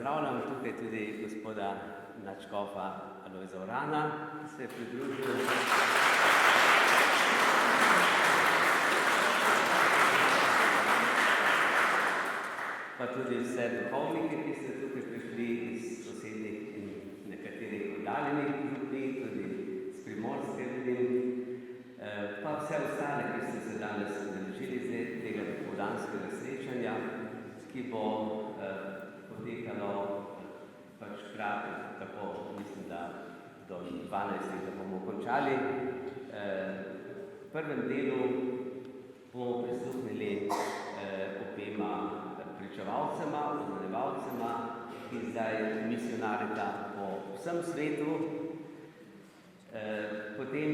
pozdravljam tukaj tudi gospoda nadškofa Alojza Urana, ki se je pridružil. Pa tudi vse duhovnike, ki ste tukaj prišli iz sosednjih in nekaterih oddaljenih ljudi, tudi z Primorske vidim, pa vse ostale, ki ste se danes udeležili tega popoldanskega srečanja, ki bo potekalo pač kratko, tako mislim, da do 12. da bomo končali. V prvem delu bomo prisluhnili obema pričevalcema, oznanjevalcema, ki zdaj misionarita po vsem svetu. Potem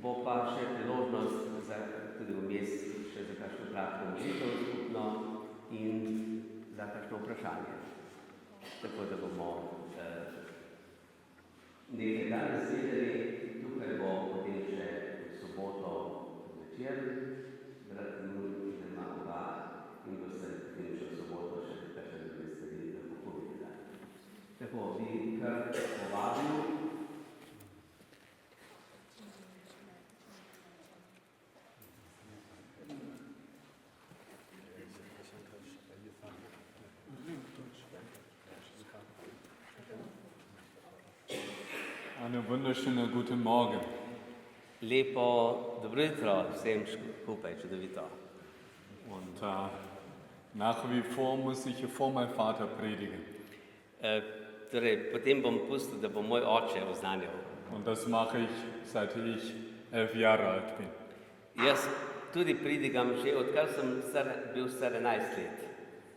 bo pa še priložnost za tudi vmes še za kakšno kratko molitev skupno in za kakšno vprašanje. Tako da bomo nekaj danes videli, tukaj bo potem še v soboto zvečer, brat Nur in oba, in bo se potem še v soboto še kakšne druge stvari lahko povedali. Tako, bi kar povabil. Einen wunderschönen guten Morgen. Lepo dobro jutro vsem skupaj, čudovito. Und nach wie vor muss ich vor meinem Vater predigen. Torej, potem bom pustil, da bo moj oče oznanjal. Und das mache ich, seit ich 11 Jahre alt bin. Jaz tudi pridigam že, odkar sem bil star 11 let.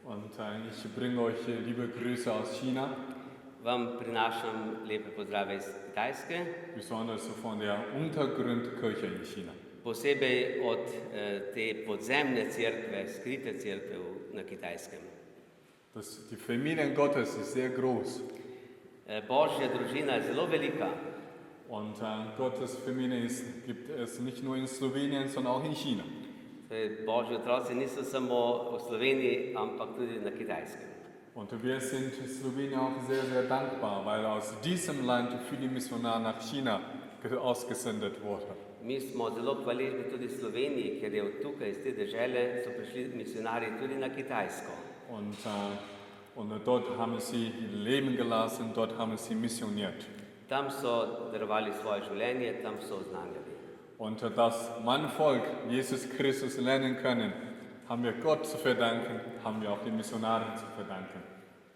Und ich bringe euch liebe Grüße aus China. Vam prinašam lepe pozdrave iz Kitajske. Besonders von der Untergrundkirche in China. Posebej od te podzemne cerkve, skrite cerkve na Kitajskem. Die Familie Gottes ist sehr groß. Božja družina je zelo velika. Und Gottes Familie gibt es nicht nur in Slowenien, sondern auch in China. Božji otroci niso samo v Sloveniji, ampak tudi na Kitajskem. Und wir sind Slowenien auch sehr, sehr dankbar, weil aus diesem Land viele Missionare nach China ausgesendet wurden. Mi smo zelo hvaležni tudi Sloveniji, ker je od tukaj iz te dežele so prišli misionarji tudi na Kitajsko. Und dort haben sie Leben gelassen, dort haben sie missioniert. Tam so darovali svoje življenje, tam so oznanjali. Und dass mein Volk Jesus Christus lernen können, haben wir Gott zu verdanken, haben wir auch den Missionaren zu verdanken.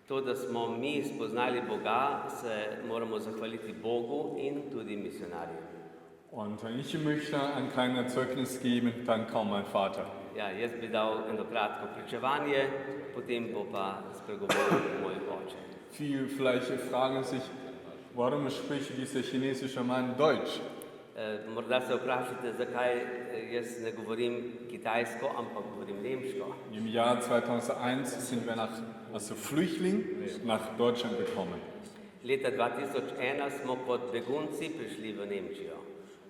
To, da smo mi spoznali Boga, se moramo zahvaliti Bogu in tudi misionarjem. Und ich möchte ein kleines Zeugnis geben, dann kommt mein Vater. Ja, jaz bi dal eno kratko pričevanje, potem bo pa spregovoril moj oče. Viele vielleicht fragen sich, warum spricht dieser chinesische Mann Deutsch? Morda se vprašate, zakaj jaz ne govorim kitajsko, ampak govorim nemško. Im Jahr 2001 sind wir als Flüchtling nach Deutschland gekommen. Leta 2001 smo kot begunci prišli v Nemčijo.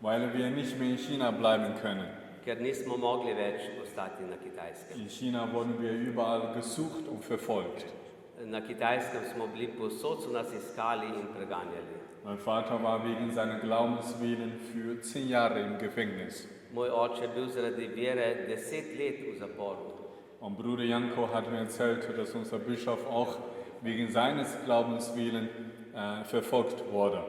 Weil wir nicht mehr in China bleiben können. Ker nismo mogli več ostati na Kitajskem. In China wurden wir überall gesucht und verfolgt. Na Kitajskem smo bili povsod, so nas iskali in preganjali. Mein Vater war wegen seiner Glaubenswillen für 10 Jahre im Gefängnis. Moj oče je bil zaradi vere 10 let v zaporu. Und Bruder Janko hat mir erzählt, dass unser Bischof auch wegen seines Glaubenswillen verfolgt wurde.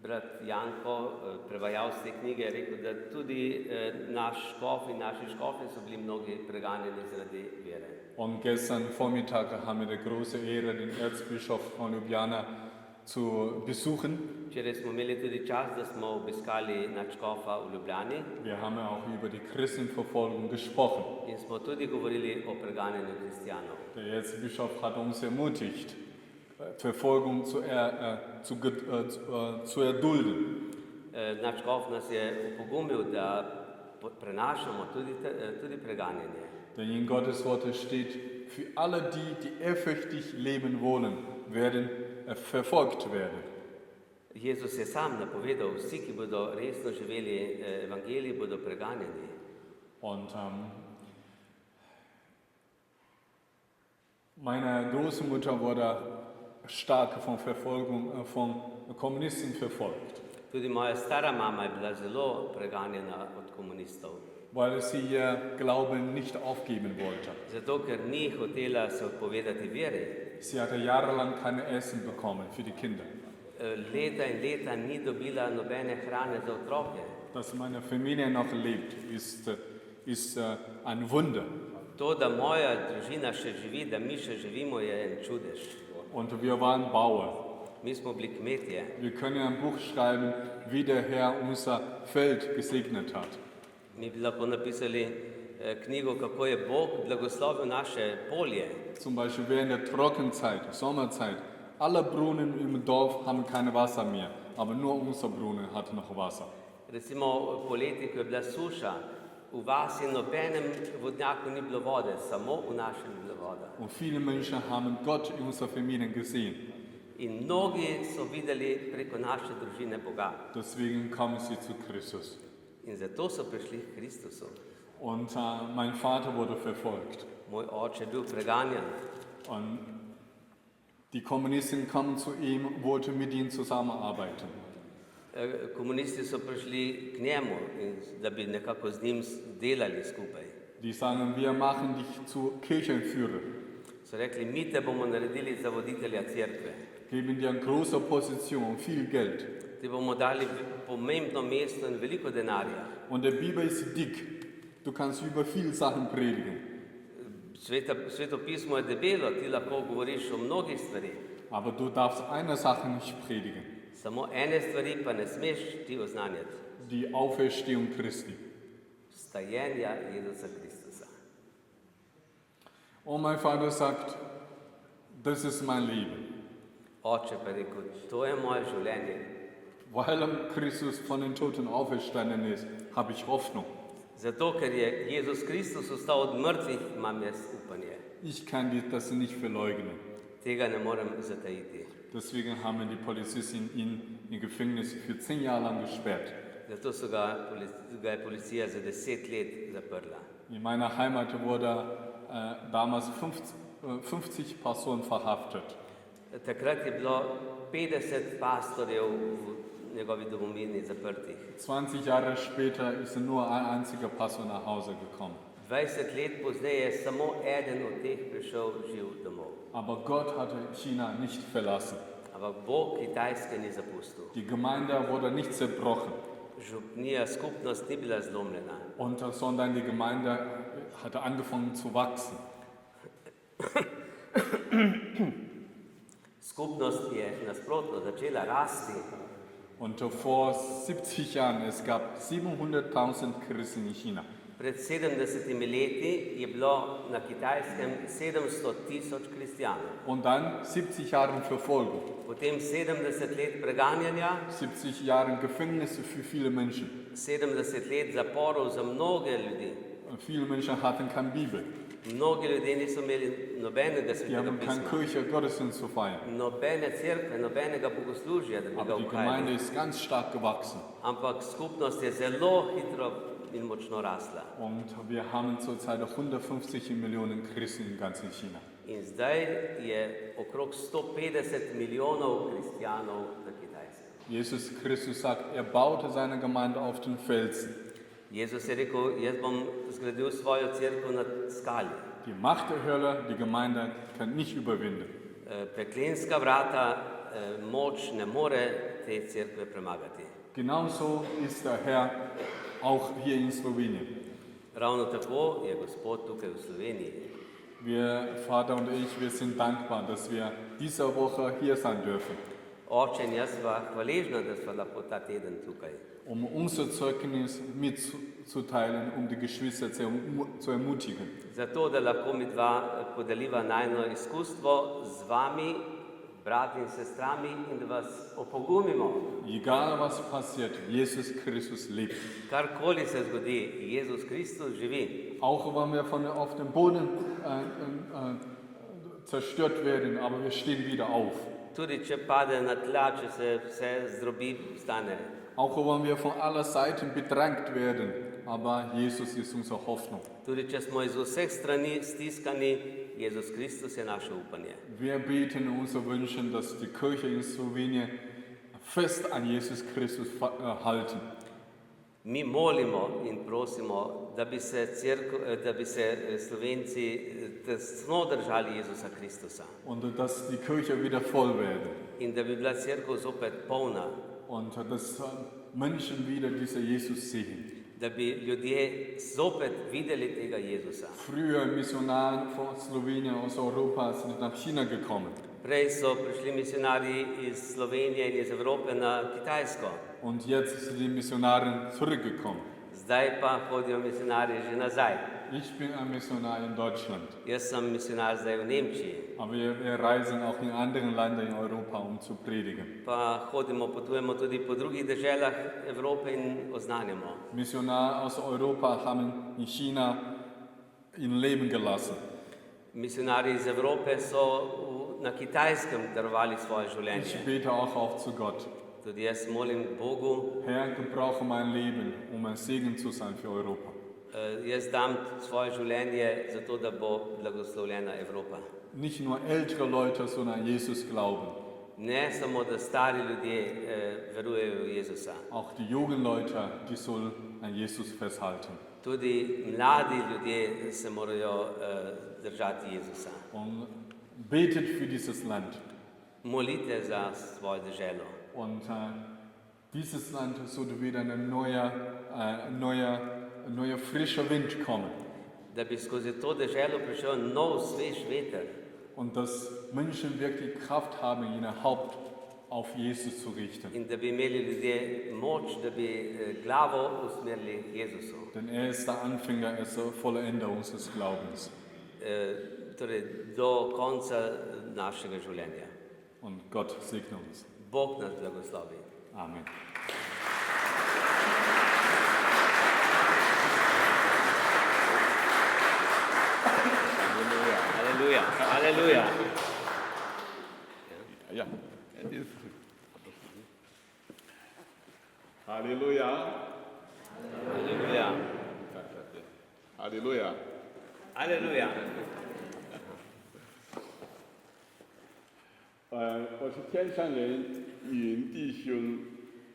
Brat Janko, prevajalec te knjige, je rekel, da tudi naš škof in naši škofi so bili mnogi preganjeni zaradi vere. Und gestern Vormittag haben wir die große Ehre, den Erzbischof von Ljubljana zu besuchen. Včeraj smo imeli tudi čas, da smo obiskali nadškofa v Ljubljani. Wir haben auch über die Christenverfolgung gesprochen. In smo tudi govorili o preganjanju kristjanov. Der Erzbischof hat uns ermutigt, Verfolgung zu erdulden. Nadškof nas je opogumil, da prenašamo tudi preganjanje. Denn in Gottes Wort steht, für alle die, die ehrfürchtig leben wollen, werden verfolgt werden. Jezus je sam napovedal, vsi, ki bodo resno živeli evangelij, bodo preganjeni. Und Meine Großmutter wurde stark von Verfolgung von Kommunisten verfolgt, Tudi moja stara mama je bila zelo preganjena od komunistov, weil sie ihr Glauben nicht aufgeben wollte. zato ker ni hotela se odpovedati veri. Sie hatte jahrelang kein Essen bekommen für die Kinder. Leta in leta ni dobila nobene hrane za otroke. Dass meine Familie noch lebt, ist ein Wunder. To, da moja družina še živi, da mi še živimo, je en čudež. Und wir waren Bauern. Mi smo bili kmetje. Wir können ein Buch schreiben, wie der Herr unser Feld gesegnet hat. Mi bi lahko napisali knjigo, kako je Bog blagoslovil naše polje. Zum Beispiel während der Trockenzeit, Sommerzeit. Alle Brunnen im Dorf haben kein Wasser mehr, aber nur unser Brunnen hat noch Wasser. Recimo poleti, ko je bila suša, v vasi nobenem vodnjaku ni bilo vode, samo v našem je bila voda. Und viele Menschen haben Gott in unserer Familie gesehen. In mnogi so videli preko naše družine Boga. Deswegen kamen sie zu Christus. In zato so prišli k Kristusu. Und mein Vater wurde verfolgt. Moj oče je bil preganjan. Und die Kommunisten kamen zu ihm, wollten mit ihm zusammenarbeiten. Komunisti so prišli k njemu, da bi nekako z njim delali skupaj. Die sagen, wir machen dich zu Kirchenführer, So rekli, mi te bomo naredili za voditelja cerkve. geben dir eine große Position und viel Geld. Ti bomo dali pomembno mesto in veliko denarja. Und die Bibel ist dick. Du kannst über viele Sachen predigen. Svetopismo je debelo, ti lahko govoriš o mnogih stvarih. Aber du darfst eine Sache nicht predigen. Samo ene stvari pa ne smeš ti oznanjati. Die Auferstehung Christi. Stajenja Jezusa Kristusa. Und mein Vater sagt, das ist mein Leben. Oče pa je rekel, to je moje življenje. Weil Christus von den Toten auferstanden ist, habe ich Hoffnung. Zato, ker je Jezus Kristus vstal od mrtvih, imam jaz upanje. Ich kann das nicht verleugnen. Tega ne morem zatajiti. Deswegen haben die Polizisten ihn im Gefängnis für 10 Jahre lang gesperrt. Zato ga je policija za 10 let zaprla. In meiner Heimat wurde damals 50 Personen verhaftet. Takrat je bilo 50 pastorjev v njegovi domovini zaprtih. 20 Jahre später ist nur ein einziger Pastor nach Hause gekommen. 20 let pozneje je samo eden od teh prišel živ domov. Aber Gott hatte China nicht verlassen. Ampak Bog Kitajske ni zapustil. Die Gemeinde wurde nicht zerbrochen, Župnija, skupnost ni bila zlomljena, sondern die Gemeinde hatte angefangen zu wachsen. skupnost je nasprotno začela rasti. Und vor 70 Jahren, es gab 700.000 Christen in China. Pred 70 leti je bilo na Kitajskem 700.000 kristjanov. Und dann 70 Jahre Verfolgung, Potem 70 let preganjanja, 70 Jahre Gefängnisse für viele Menschen. 70 let zaporov za mnoge ljudi. Und viele Menschen hatten keine Bibel. Mnogi ljudje niso imeli nobenega Die svetega haben keine pisma, Kirche, Gottesdienst zu feiern. nobene cerkve, nobenega bogoslužja, da bi ga Aber die Gemeinde obhajali. ist ganz stark gewachsen. Ampak skupnost je zelo hitro in močno rasla. Und wir haben zurzeit 150 Millionen Christen in ganz China. In zdaj je okrog 150 milijonov kristjanov na Kitajskem. Jesus Christus sagt, er baute seine Gemeinde auf den Felsen. Jezus je rekel, jaz bom zgradil svojo cerkev na skali. Die Macht der Hölle, die Gemeinde kann nicht überwinden. Peklenska vrata, moč ne more te cerkve premagati. Genauso ist der Herr auch hier in Slowenien. Ravno tako je Gospod tukaj v Sloveniji. Wir, Vater und ich, wir sind dankbar, dass wir diese Woche hier sein dürfen, Oče in jaz sva hvaležna, da sva lahko ta teden tukaj. um unser Zeugnis mitzuteilen, um die Geschwister zu ermutigen. Zato, da lahko mi dva podeliva najno izkustvo z vami, brati in sestrami, in da vas opogumimo. Egal was passiert, Jesus Christus lebt. Karkoli se zgodi, Jezus Kristus živi. Auch wenn wir auf dem Boden zerstört werden, aber wir stehen wieder auf. Tudi če pade na tla, če se vse zdrobi, stane. Auch wenn wir von aller Seiten bedrängt werden, aber Jesus ist unsere Hoffnung. Tudi če smo iz vseh strani stiskani, Jezus Kristus je naše upanje. Wir beten und so wünschen, dass die Kirche in Slowenien fest an Jesus Christus halten. Mi molimo in prosimo, da bi se Slovenci tesno držali Jezusa Kristusa Und dass die Kirche wieder voll werde. in da bi bila cerkev zopet polna, Und dass Menschen wieder diesen Jesus sehen. da bi ljudje zopet videli tega Jezusa. Früher Missionare von Slowenien aus Europa sind nach China gekommen. Prej so prišli misionarji iz Slovenije in iz Evrope na Kitajsko, Und jetzt sind die Missionare zurückgekommen. zdaj pa hodijo misionarji že nazaj. Ich bin ein Missionar in Deutschland. Jaz sem misionar zdaj v Nemčiji, Aber wir reisen auch in anderen Ländern in Europa, um zu predigen. pa potujemo tudi po drugih deželah Evrope in oznanjamo. Missionare aus Europa haben in China ihr Leben gelassen. Misionarji iz Evrope so na Kitajskem darovali svoje Ich življenje. bete auch zu Gott. Tudi jaz molim Bogu, Herr, gebrauche mein Leben, um ein Segen zu sein für Europa. jaz dam svoje življenje zato, da bo blagoslovljena Evropa. Nicht nur ältere Leute, sondern an Jesus glauben. Ne samo, da stari ljudje verujejo v Jezusa, Auch die jungen Leute, die sollen an Jesus festhalten. tudi mladi ljudje se morajo držati Jezusa. Und betet für dieses Land. Molite za svojo deželo. Und dieses Land sollte wieder ein neuer frischer Wind kommen. Da bi skozi to deželo prišel nov, svež veter Und dass Menschen wirklich Kraft haben, ihr Haupt auf Jesus zu richten. in da bi imeli ljudje moč, da bi glavo usmerili k Jezusu. Denn er ist der Anfänger, er ist der Vollender unseres Glaubens. Torej do konca našega življenja. Und Gott segne uns. Bog nas blagoslovi. Amen. Aleluja, aleluja. Ja. Halleluja. Aleluja, Halleluja. aleluja. 我是天上人尹弟兄，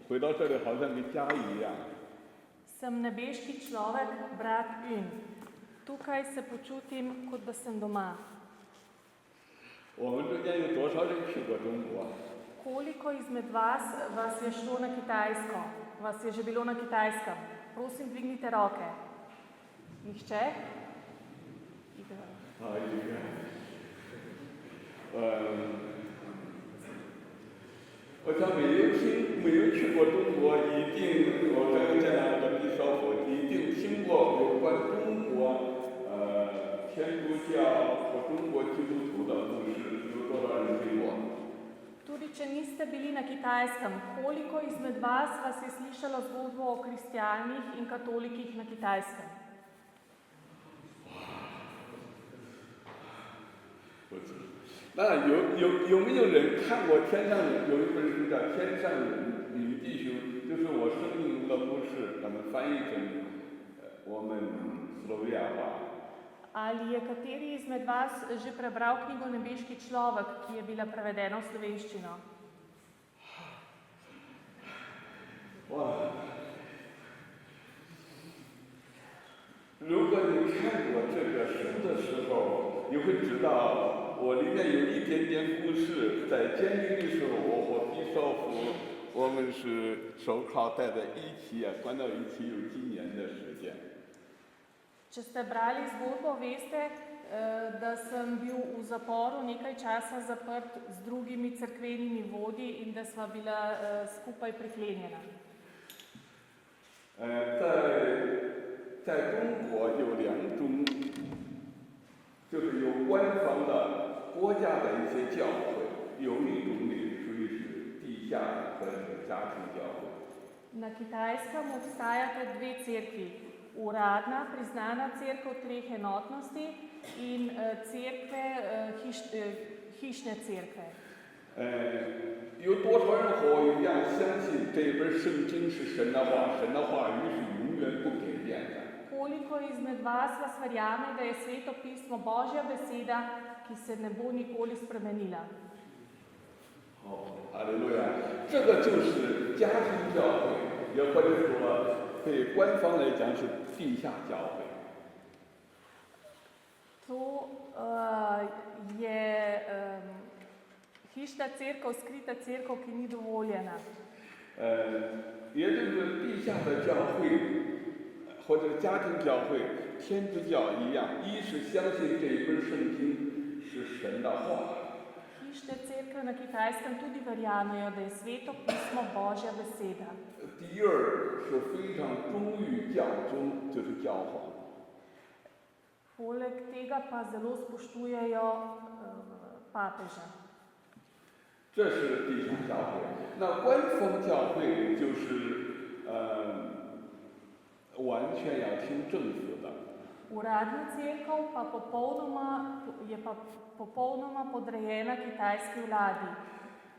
回到这里好像个家一样。 Sem nebeški človek, brat In. Tukaj se počutim, kot da sem doma. 我们中间有多少人去过中国？ Koliko izmed vas je šlo na Kitajsko? Vas je že bilo na Kitajskem? Prosim, dvignite roke. Nihče? Igor. 我想没有去过中国，一定我这样的比少伙一定听过有关中国天主教和中国基督徒的故事，有多少人听过？ Tudi če niste bili na Kitajskem, koliko izmed vas je slišalo zgodbo o kristjanih in katolikih na Kitajskem? 那有没有人看过天上有一本书叫《天上女弟兄》，就是我生命中的故事，咱们翻译成我们斯洛文亚话。 Ali je kateri izmed vas že prebral knjigo Nebeški človek, ki je bila prevedena v slovenščino? 哇！如果你看过这个书的时候，你会知道我里面有一点点故事。在监狱的时候，我和毕少夫，我们是手铐戴在一起关到一起有几年的时间。 Če ste brali zgodbo, veste, da sem bil v zaporu nekaj časa zaprt z drugimi cerkvenimi vodji in da sva bila skupaj priklenjena. 在中国有两种，就是有官方的国家的一些教会，有一种呢属于是地下的家庭教会。 Na Kitajskem obstajata dve cerkvi. Uradna, priznana cerkev treh enotnosti in hišne cerkve. 有多少人和我一样相信这本圣经是神的话，神的话语是永远不改变的？ koliko izmed vas verjame, da je Sveto pismo Božja beseda, ki se ne bo nikoli spremenila? 好，哈利路亚！这个就是家庭教会，也或者说对官方来讲是地下教会。 To je hišna cerkev, skrita cerkev, ki ni dovoljena. 也就是地下的教会或者家庭教会，天主教一样，一是相信这一本圣经是神的话。 Hišne cerkve na Kitajskem tudi verjamejo, da je Sveto pismo Božja beseda. 第二是非常忠于教宗，就是教皇。 Poleg tega pa zelo spoštujejo papeža. 这是地下教会。那官方教会就是完全要听政府的。 Uradna cerkev pa je popolnoma podrejena kitajski vladi.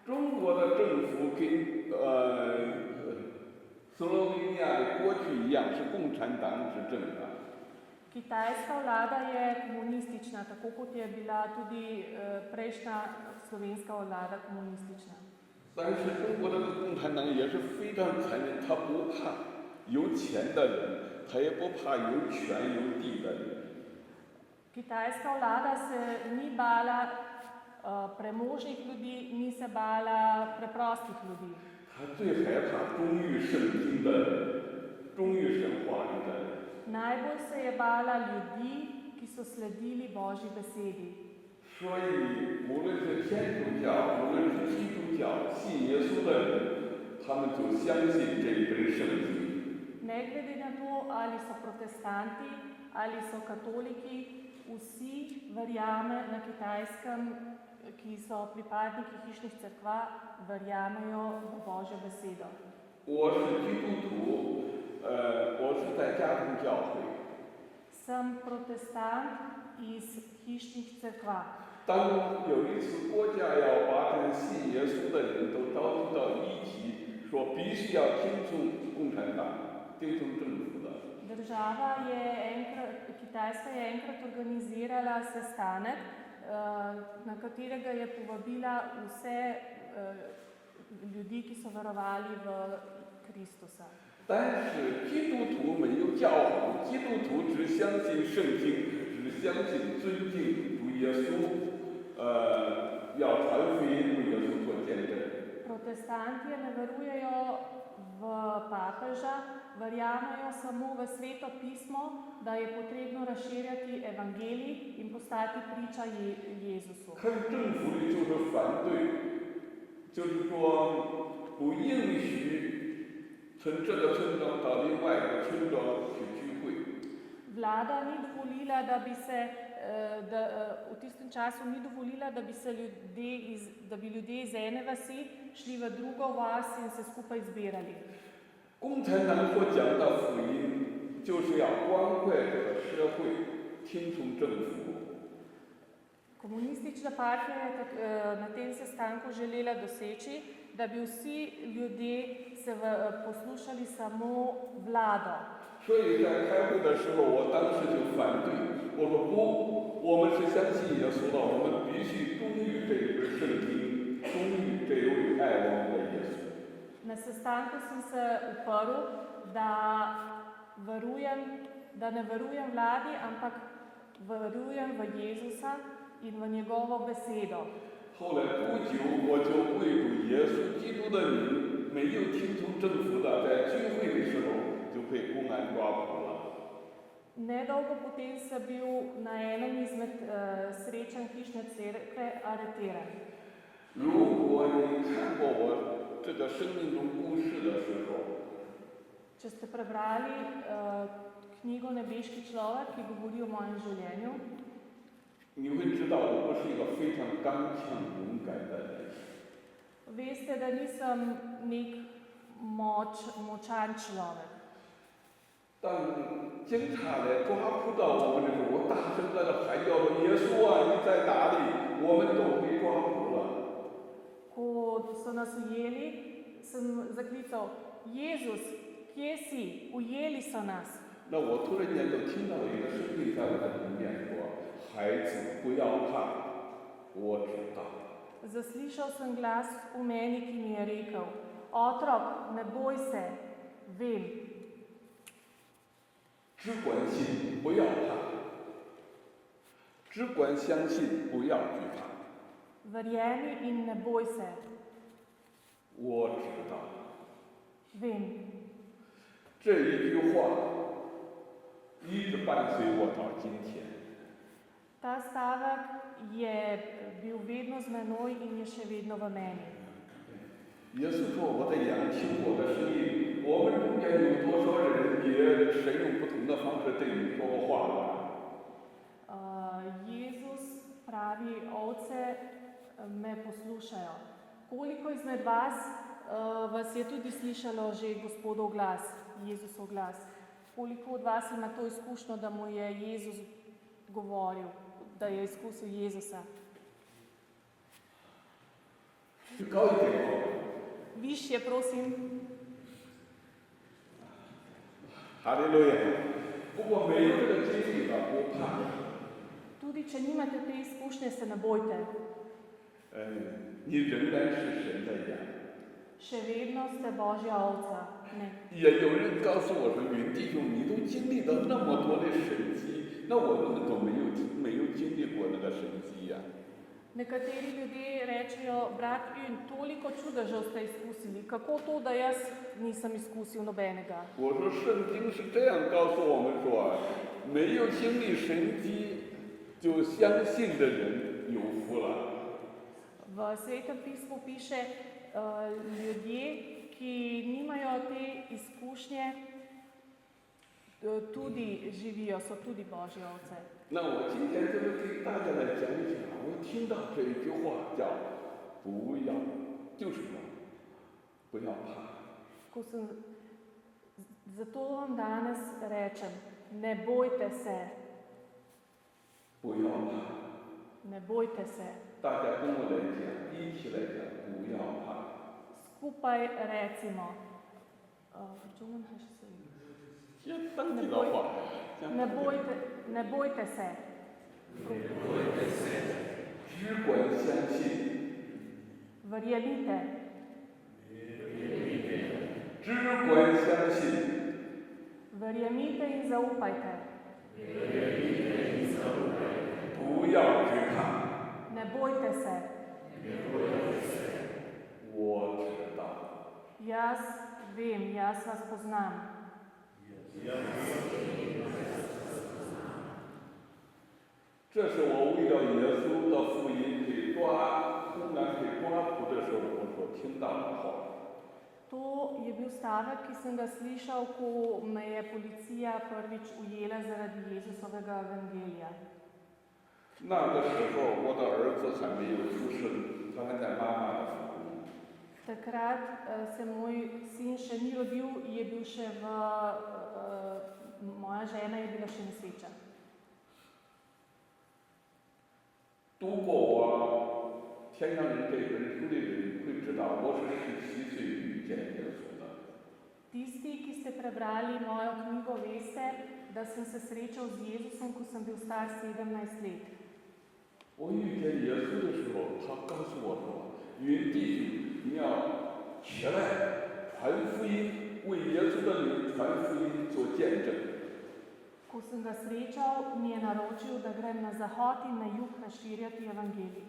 中国的政府跟斯洛文尼亚的过去一样，是共产党执政的。 Kitajska vlada je komunistična, tako kot je bila tudi prejšnja slovenska vlada komunistična. 但是中国的共产党也是非常残忍，他不怕有钱的人，他也不怕有权有地的人。 Kitajska vlada se ni bala premožnih ljudi, ni se bala preprostih ljudi. 他最害怕忠于圣经的人，忠于神话语的人。 Najbolj se je bala ljudi, ki so sledili Božji besedi. 所以，无论是天主教，无论是基督教，信耶稣的人，他们就相信这一本圣经。 Ne glede na to, ali so protestanti, ali so katoliki, vsi verjame na Kitajskem, ki so pripadniki hišnih cerkva, verjamejo v Božjo besedo. 我是基督徒，我是在家庭教会。 Sem protestant iz hišnih cerkva. 当有一次国家要把这信耶稣的人都召集到一起，说必须要听从共产党、听从政府的。 Kitajska je enkrat organizirala sestanek, na katerega je povabila vse ljudi, ki so verovali v Kristusa. 但是基督徒没有教皇，基督徒只相信圣经，只相信尊敬主耶稣，要传福音，为耶稣做见证。 Protestanti ne verujejo v papeža, verjamejo samo v Sveto pismo, da je potrebno razširjati evangelij in postati priča Jezusu. 看政府的就是反对，就是说不允许从这个村庄到另外一个村庄去聚会。 Vlada ni dovolila, da bi se, v tistem času ni dovolila, da bi ljudje iz ene vasi šli v drugo vas in se skupaj zbirali. 共产党所讲的福音，就是要关怀这个社会，听从政府。 Komunistična partija je na tem sestanku želela doseči, da bi vsi ljudje poslušali samo vlado. 所以在开会的时候，我当时就反对，我说不，我们是相信耶稣的，我们必须忠于这一本圣经，忠于这一位爱我们的耶稣。 Na sestanku sem se uprl, da ne verujem vladi, ampak verujem v Jezusa in v njegovo besedo. 后来不久，我就为主耶稣基督的名，没有听从政府的，在聚会的时候就被公安抓捕了。 Nedolgo potem sem bil na enem izmed srečanj hišne cerkve aretiran. 如果你看过我这个生命中故事的时候， Če ste prebrali knjigo Nebeški človek, ki govori o mojem življenju, 你会知道我不是一个非常刚强勇敢的人。 veste, da nisem nek močan človek. 当警察来抓捕到我们的时候，我大声在那喊叫说：“耶稣啊，你在哪里？”我们都被抓捕了。 Ko so nas ujeli, sem zaklical: Jezus, kje si? Ujeli so nas. 那我突然间就听到一个声音在我的里面说：“孩子，不要怕，我知道。” Zaslišal sem glas v meni, ki mi je rekel: Otrok, ne boj se, vem. 只管信，不要怕；只管相信，不要惧怕。 Verjemi in ne boj se, 我知道 vem. 这一句话一直伴随我到今天。 Ta stavek je bil vedno z menoj in je še vedno v meni. 耶稣说：“我的羊听我的声音。”我们中间有多少人也神用不同的方式对你说过话了？ Jezus pravi, ovce me poslušajo. Koliko izmed vas vas je tudi slišalo že Gospodov glas, Jezusov glas? Koliko od vas ima to izkušnjo, da mu je Jezus govoril, da je izkusil Jezusa? 高一点哦。 Višje, prosim. 哈利路亚！不过没有这个经历的不怕。 Tudi če nimate te izkušnje, se ne bojte. 你仍然是神的羊。 Še vedno ste Božja ovca. Ne. 也有人告诉我说：“云弟兄，你都经历了那么多的神迹，那我们都没有经历过那个神迹呀、 Nekateri ljudje rečejo, brat Jun, toliko čudežev ste izkusili, kako to, da jaz nisem izkusil nobenega? 我说圣经是这样告诉我们说，没有经历神迹就相信的人有福了。 V Svetem pismu piše, ljudje, ki nimajo te izkušnje, tudi živijo, so tudi Božje ovce. 那我今天就是给大家来讲一讲，我听到这一句话叫“不要”，就是说不要怕。 Zato vam danes rečem, ne bojte se, 不要怕， ne bojte se. 大家跟我来讲，一起来讲，不要怕。 Skupaj recimo, Jun,还是谁？ 先当地的话， Ne bojte se. 只管相信， Verjemite. 只管相信， Verjemite in zaupajte. 不要惧怕。 Ne bojte se. 我知道， Jaz vem, jaz vas poznam. 这是我为了耶稣的福音被抓，公安被抓捕的时候，我所听到的话。 To je bil stavek, ki sem ga slišal, ko me je policija prvič ujela zaradi Jezusovega evangelija. 那个时候，我的儿子还没有出生，他还在妈妈的腹中。 Takrat se moj sin še ni rodil, je bil še moja žena je bila še noseča. 读过我《天上人》这本书的人会知道，我是17岁遇见耶稣的。 Tisti, ki ste prebrali mojo knjigo, veste, da sem se srečal z Jezusom, ko sem bil star 17 let. 我遇见耶稣的时候，他告诉我说：“云弟兄，你要起来传福音，为耶稣的名传福音做见证。” Ko sem ga srečal, mi je naročil, da grem na zahod in na jug razširjati evangelij.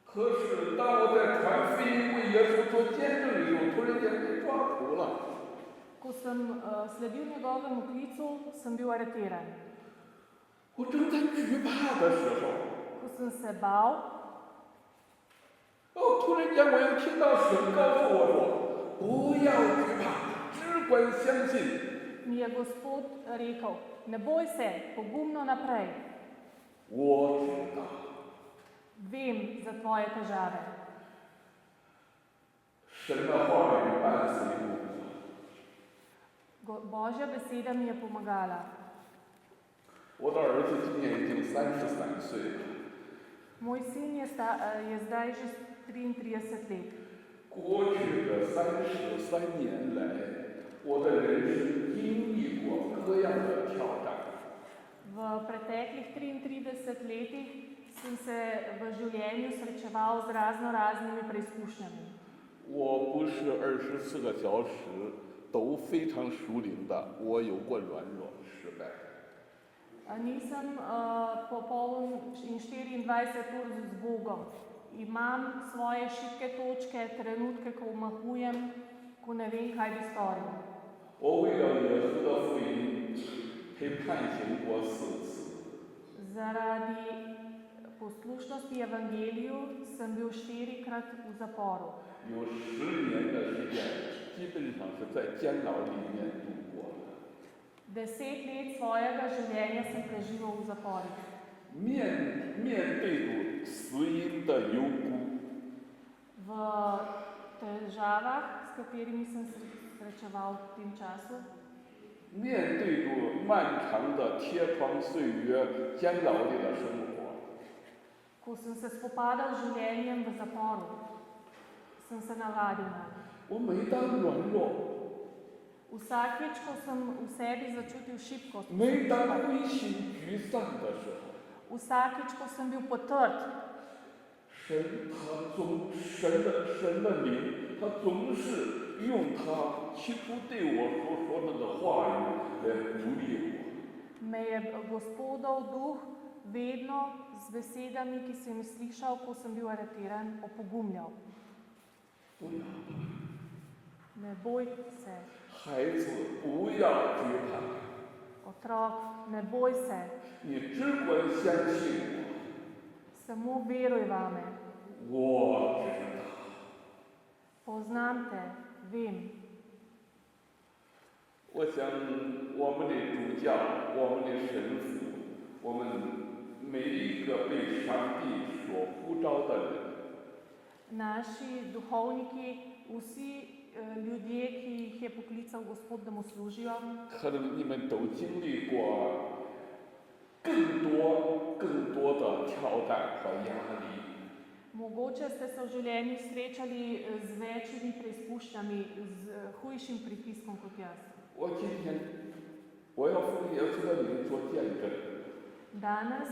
可是当我在传福音为耶稣做见证的时候，突然间被抓捕了。 Ko sem sledil njegovemu klicu, sem bil areteran. 我正在惧怕的时候， Ko sem se bal, 突然间我又听到神告诉我说：“不要惧怕，只管相信。” mi je Gospod rekel, ne boj se, pogumno naprej. 我知道， Vem za tvoje težave. 神的话语伴随我。 Božja beseda mi je pomagala. 我的儿子今年已经33岁了。 Moj sin je zdaj že 33 let. 过去的33年来，我的人生经历过各样的挑战。 V preteklih 33 letih sem se v življenju srečeval z raznimi preizkušnjami. 我不是24个小时都非常熟龄的，我有过软弱时代。 Nisem popoln in 24 ur z Bogom. Imam svoje šibke točke, trenutke, ko omahujem, ko ne vem, kaj bi storil. 我为了耶稣的福音被判刑过4次。 Zaradi poslušnosti evangeliju sem bil 4-krat v zaporu. 有10年的时间，基本上是在监牢里面度过的。 10 let svojega življenja sem preživel v zaporih. 面对着死因的幽谷， V težavah, s katerimi sem se srečeval v tem času, 面对着漫长的贴床岁月、监牢里的生活， ko sem se spopadal z življenjem v zaporu, sem se navadil na to. 我每当软弱， Vsakič, ko sem v sebi začutil šibkost, 每当灰心沮丧的时候， vsakič, ko sem bil potrt, 神的灵，他总是用他起初对我所说的话语来鼓励我。 me je Gospodov duh vedno z besedami, ki sem jih slišal, ko sem bil aretiran, opogumljal. 不要怕， Ne boj se, 孩子，不要惧怕， otrok, ne boj se, 你只管相信 samo veruj vame. 我，我知道。 Poznam te, vem. 我想，我们的主教，我们的神父，我们每一个被上帝所呼召的人， Naši duhovniki, vsi ljudje, ki jih je poklical Gospod, da mu služijo, 可能你们都经历过更多的挑战和压力。 mogoče ste se v življenju srečali z večjimi preizkušnjami, z hujšim pritiskom kot jaz. 我今天我要奉耶稣的名做见证。 Danes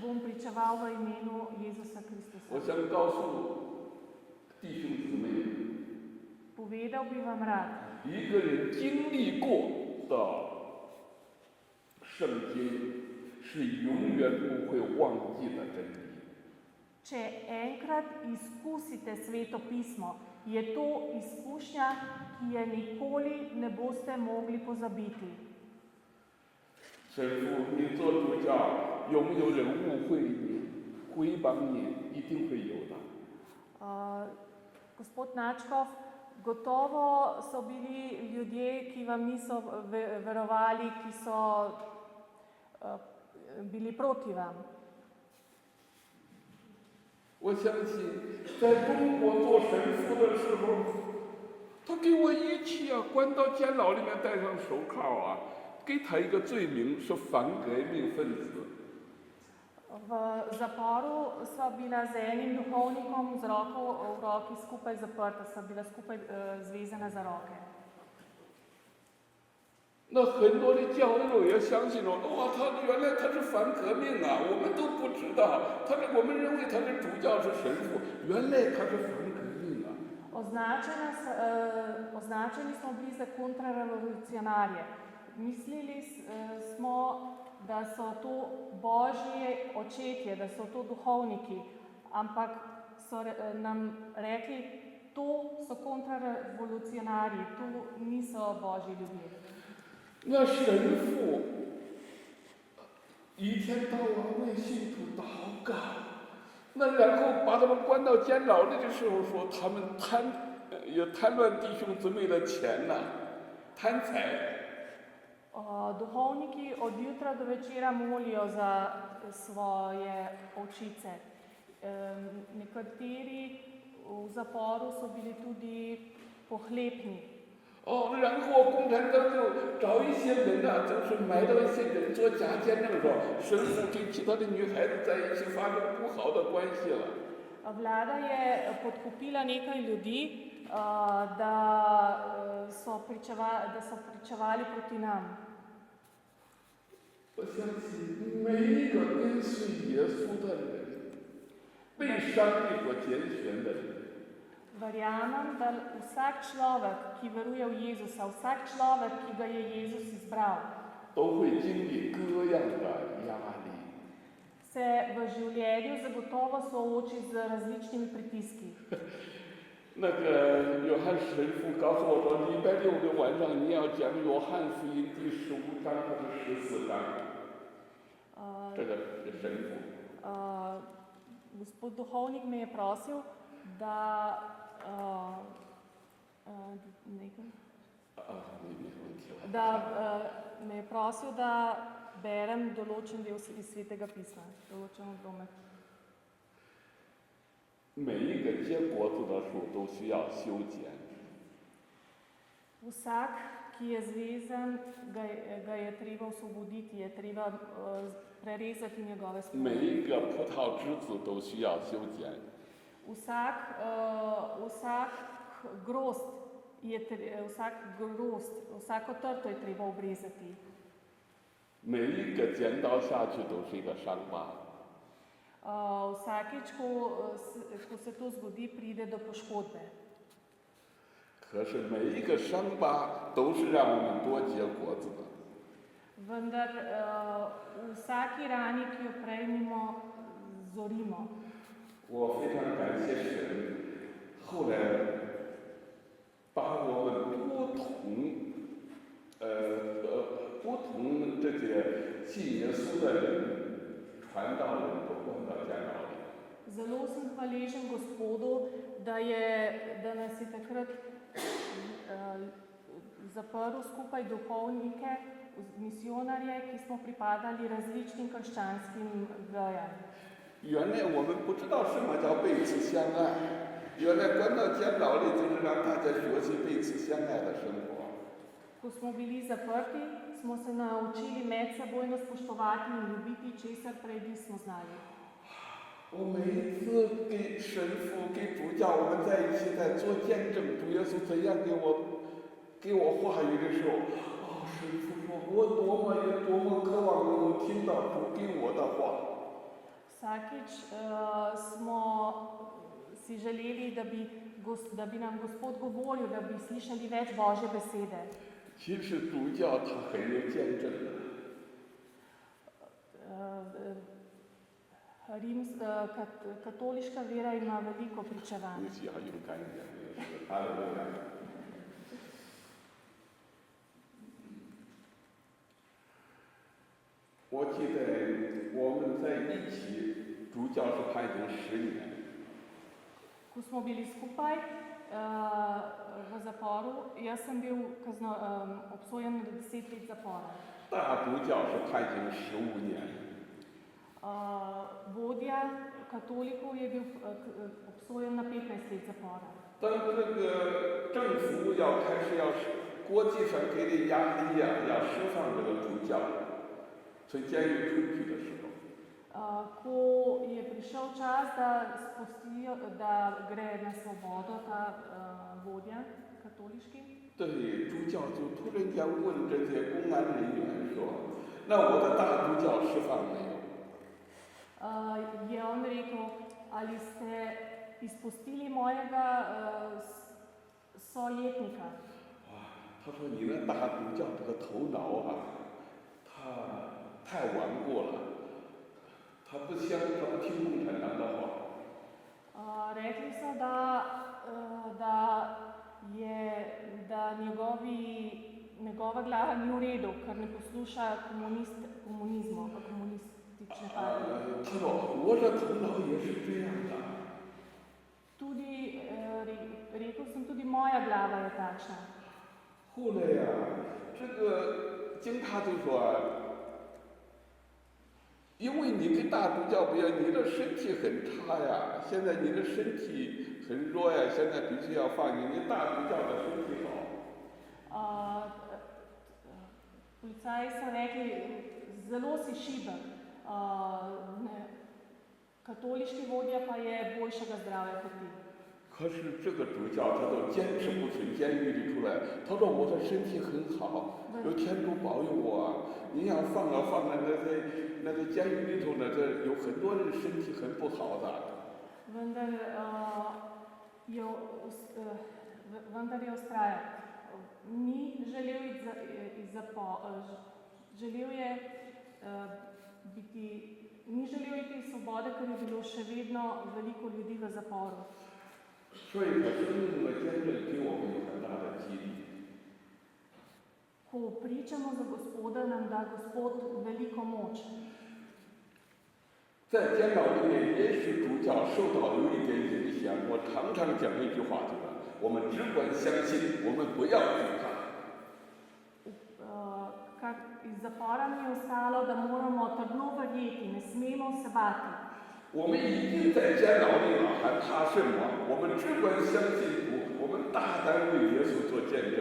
bom pričeval v imenu Jezusa 我 Kristusa. 想告诉弟兄姊妹， Povedal bi vam rad, 一个人经历过的圣经是永远不会忘记的真理。 če enkrat izkusite Sveto pismo, je to izkušnja, ki je nikoli ne boste mogli pozabiti. 神父，你做主教，有没有人误会你、诽谤你？一定会有的。 Gospod Načkov, gotovo so bili ljudje, ki vam niso verovali, ki so bili proti vam. 我相信，在中国做神父的时候，他给我一起关到监牢里面，戴上手铐给他一个罪名是反革命分子。 V zaporu sva bila z enim duhovnikom z roko v roki skupaj zaprta, sva bila skupaj zvezana za roke. 那很多的教友也相信了，哇，原来他是反革命我们都不知道，我们认为他是主教是神父，原来他是反革命Označeni smo bili za kontrarevolucionarje. Mislili smo, da so to božji očetje, da so to duhovniki, ampak so nam rekli, to so kontrarevolucionarji, to niso božji ljudje. 那神父一天到晚为信徒祷告，那然后把他们关到监牢里的时候说，他们贪乱弟兄姊妹的钱贪财。 Duhovniki od jutra do večera molijo za svoje ovčice. Nekateri v zaporu so bili tudi pohlepni. 然后共产党就找一些人就是买到一些人做假见证说，神父跟其他的女孩子在一起发生不好的关系了。Vlada je podkupila nekaj ljudi, da so pričevali proti nam. 我相信每一个跟随耶稣的人，被上帝所拣选的人， Verjamem, da vsak človek, ki veruje v Jezusa, vsak človek, ki ga je Jezus izbral, 都会经历各样的压力。 se v življenju zagotovo sooči z različnimi pritiski. 那个约翰神父告诉我说，礼拜六的晚上你要讲约翰福音第15章还是14章？这个神父。 Gospod duhovnik me je prosil, da me je prosil, da berem določen del iz Svetega pisma, določen odlomek. 每一个结果子的树都需要修剪。 Vsak, ki je zvezan, ga je treba osvoboditi, je treba prerezati njegove 每 spone. 一个葡萄枝子都需要修剪。 Vsak grozd, vsako trto je treba obrezati. 每一个剪刀下去都是一个伤疤。 Vsakič, ko se to zgodi, pride do poškodbe. 可是每一个伤疤都是让我们多结果子的。 Vendar v vsaki rani, ki jo prejmemo, zorimo. 我非常感谢神，后来把我们不同这些信耶稣的人、传道人都关到监牢里。 Zelo sem hvaležen Gospodu, da nas je takrat zaprl skupaj duhovnike, misionarje, ki smo pripadali različnim krščanskim vejam. 原来我们不知道什么叫彼此相爱，原来关到监牢里就是让大家学习彼此相爱的生活。 Ko smo bili zaprti, smo se naučili medsebojno spoštovati in ljubiti, česar prej nismo znali. 我每一次给神父、给主教，我们在一起在做见证，主耶稣怎样给我话语的时候，神父说，我多么渴望能够听到主给我的话。 Vsakič smo si želeli, da bi nam Gospod govoril, da bi slišali več Božje besede. 其实主教他很有见证的。 Katoliška vera ima veliko pričevanj. 尤其要勇敢一点，哈利路亚。我记得我们在一起，主教是判刑10年。 Ko smo bili skupaj v zaporu, jaz sem bil obsojen na 10 let zapora. 大主教是判刑15年。 Vodja katolikov je bil obsojen na 15 let zapora. 当这个政府要开始国际上给你压力呀，要释放这个主教，从监狱出去的时候。 Ko je prišel čas, da gre na svobodo ta vodja katoliški. 对，主教就突然间问这些公安人员说：“那我的大主教释放没有？” Je on rekel, ali ste izpustili mojega sojetnika? 他说：“你那大主教这个头脑啊，他太顽固了，他不听共产党的话。” Rekli so, da njegova glava ni v redu, ker ne posluša komunistične partije. 他说：“我的头脑也是这样的。” Tudi, rekel sem, tudi moja glava je takšna. 后来呀，这个警察就说：“因为你跟大主教不一样，你的身体很差呀，现在你的身体很弱呀，现在必须要放你。你大主教的身体好。” Policaji so rekli, zelo si šibek. katoliški vodja pa je boljšega zdravja kot ti. 可是这个主教他都坚持不从监狱里出来，他说我的身体很好，有天主保佑我。你要放在那个监狱里头呢，这有很多人身体很不好的。 Vendar je ustrajal. Ni želel iti iz zapora, želel je ni želel iti iz svobode, ker je bilo še vedno veliko ljudi v zaporu. 所以他生命的见证给我们有很大的激励。 Ko pričamo za Gospoda, nam da Gospod veliko moč. 在监牢里面，也许主教受到有一点影响。我常常讲一句话，对吧？我们只管相信，我们不要惧怕。 Kar iz zapora mi je ostalo, da moramo trdno verjeti, ne smemo se bati. 我们已经在监牢里了，还怕什么？我们只管相信主，我们大胆为耶稣做见证。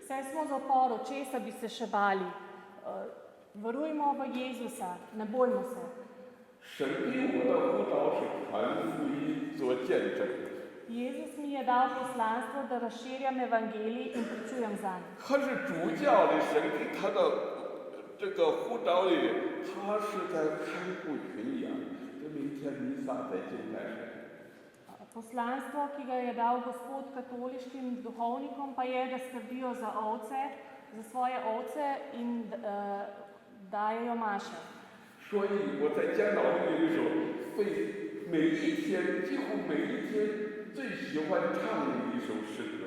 Saj smo v zaporu, česa bi se še bali? Verujmo v Jezusa, ne bojmo se. 神给我的呼召是传福音、做见证。 Jezus mi je dal poslanstvo, da razširjam evangelij in pričujem zanj. 可是主教的神给他的这个呼召里，他是在看顾群羊。这明天弥撒在敬拜神。 Poslanstvo, ki ga je dal Gospod katoliškim duhovnikom, pa je, da skrbijo za ovce, za svoje ovce in dajejo maše. 所以我在监牢里面的时候，每一天，几乎每一天最喜欢唱的一首诗歌。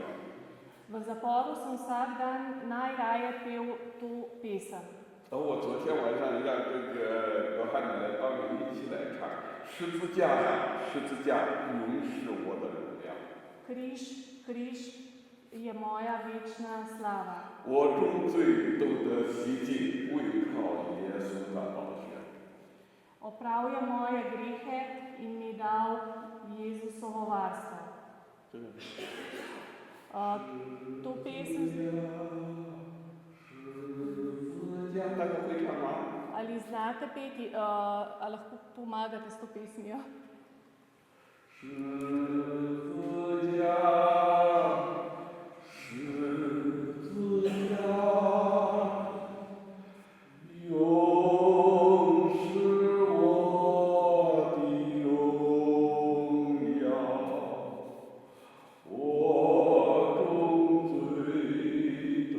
V zaporu sem vsak dan najraje pel to pesem. 我昨天晚上让这个罗汉奶奶帮我们一起来唱《十字架呀，十字架，永是我的荣耀》。 Križ, križ je moja večna slava. 我众罪都得洗净，为靠耶稣的宝血。 Opravil je moje grehe in mi dal Jezusovo varstvo. To pesem 大家会唱吗？ ali znate peti, ali lahko pomagate s to pesmijo? 十字架，十字架，永是我的荣耀。我众罪都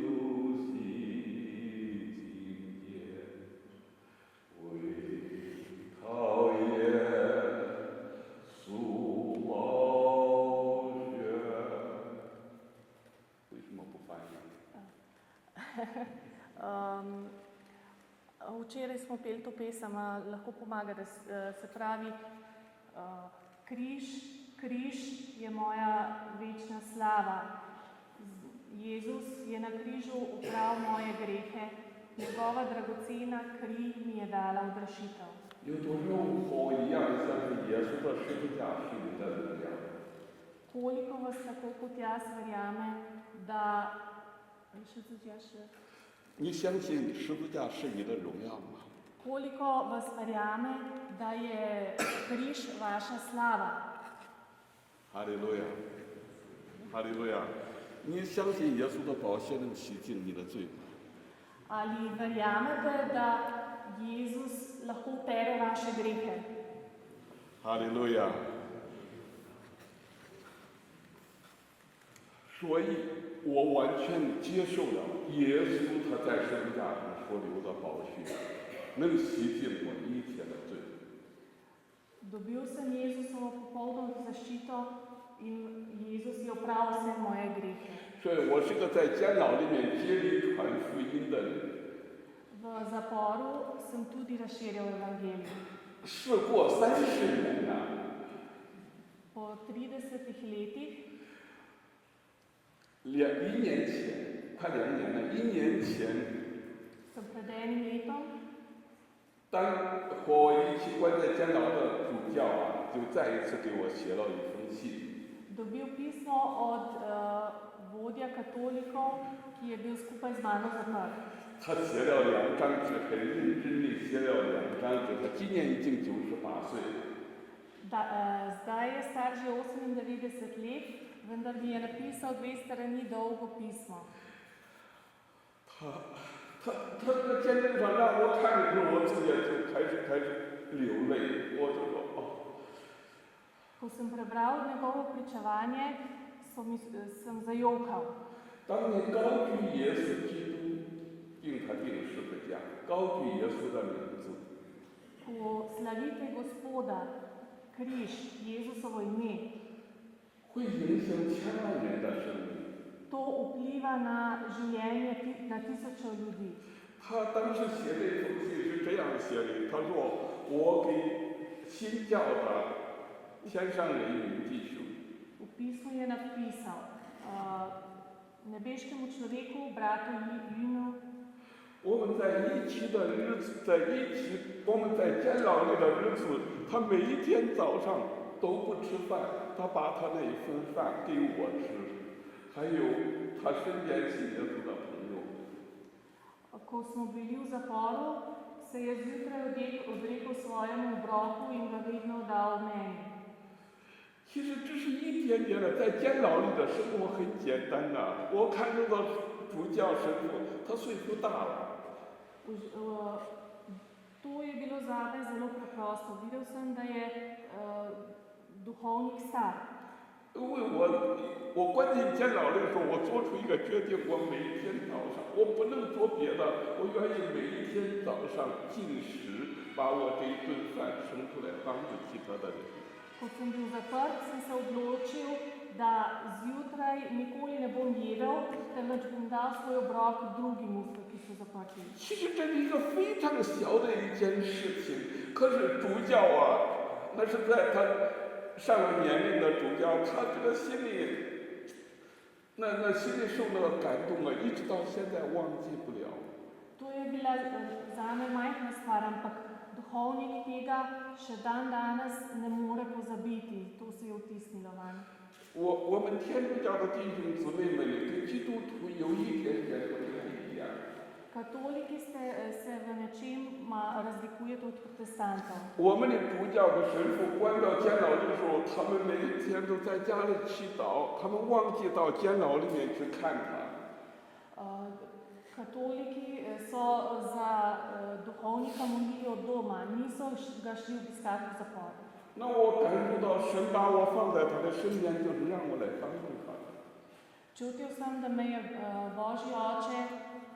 洗净洁，为靠耶稣宝血。为什么不翻译？ Včeraj smo peli to pesem, lahko pomagate, se pravi, križ, križ je moja večna slava. Jezus je na križu opravil moje grehe, njegova dragocena kri mi je dala odrešitev. 有多少我一样相信耶稣的十字架是你的荣耀？ Koliko vas tako kot jaz verjame, da你相信十字架是你的荣耀吗？ Koliko vas verjame, da je križ vaša slava? 哈利路亚，哈利路亚！你相信耶稣的宝血能洗净你的罪吗？ Ali verjamete, da Jezus lahko pere vaše grehe? 哈利路亚！所以，我完全接受了耶稣他在十字架上所流的宝血，能洗净我一切的罪。 Dobil sem Jezusovo popolno zaščito in Jezus je opravil vse moje grehe. 所以我是个在监牢里面竭力传福音的人。 V zaporu sem tudi razširjal evangelij. 事过30年了， Po 30 letih, 1年前，快2年了，1年前， sem pred enim letom, 当和我一起关在监牢的主教啊，就再一次给我写了一封信。 dobil pismo od vodja katolikov, ki je bil skupaj z mano zaprt. 他写了2张纸，很认真地写了2张纸。他今年已经98岁。Zdaj je star že 98 let, vendar mi je napisal 2 strani dolgo pismo. 他这个见证上让我看的时候，我自己也就开始流泪，我就说哦。 Ko sem prebral njegovo pričevanje, sem zajokal. 当你高举耶稣基督，因他钉十字架，高举耶稣的名字， Ko slavite Gospoda, križ, Jezusovo ime, 会影响千万人的生命。 to vpliva na življenje na tisoče ljudi. 他当时写这封信是这样写的，他说：“我给新教的天上人民弟兄。” V pismu je napisal nebeškemu človeku, bratu Jinu, 我们在一起的日子，我们在监牢里的日子，他每一天早上都不吃饭，他把他那一份饭给我吃。 还有他身边信耶稣的朋友。 Ko smo bili v zaporu, se je zjutraj odrekel svojemu obroku in ga vedno dal meni. 其实这是一点点的，在监牢里的生活很简单呐。我看这个主教神父，他岁数大了。To je bilo zame zelo preprosto. Videl sem, da je duhovnik star. 因为我关进监牢的时候，我做出一个决定，我每一天早上我不能做别的，我愿意每一天早上进食，把我这一顿饭生出来，帮助其他的人。 Ko sem bil zaprt, sem se odločil, da zjutraj nikoli ne bom jedel, temveč bom dal svoj obrok drugim, ki so zaprti. 其实这是一个非常小的一件事情，可是主教啊，那是在他。 上了年龄的主教，他这个心里，那心里受那个感动啊，一直到现在忘记不了。 To je bila zame majhna stvar, ampak duhovnik tega še dan danes ne more pozabiti. To se je vtisnilo vanj. 我们天主教的弟兄姊妹们跟基督徒有一点点不太一样。 Katoliki se v nečem razlikujete od protestantov. 我们的主教和神父关到监牢的时候，他们每一天都在家里祈祷，他们忘记到监牢里面去看他。Katoliki so za duhovnika molili od doma, niso ga šli obiskati v zapor. 那我感受到神把我放在他的身边，就是让我来帮助他。 Čutil sem, da me je Božji oče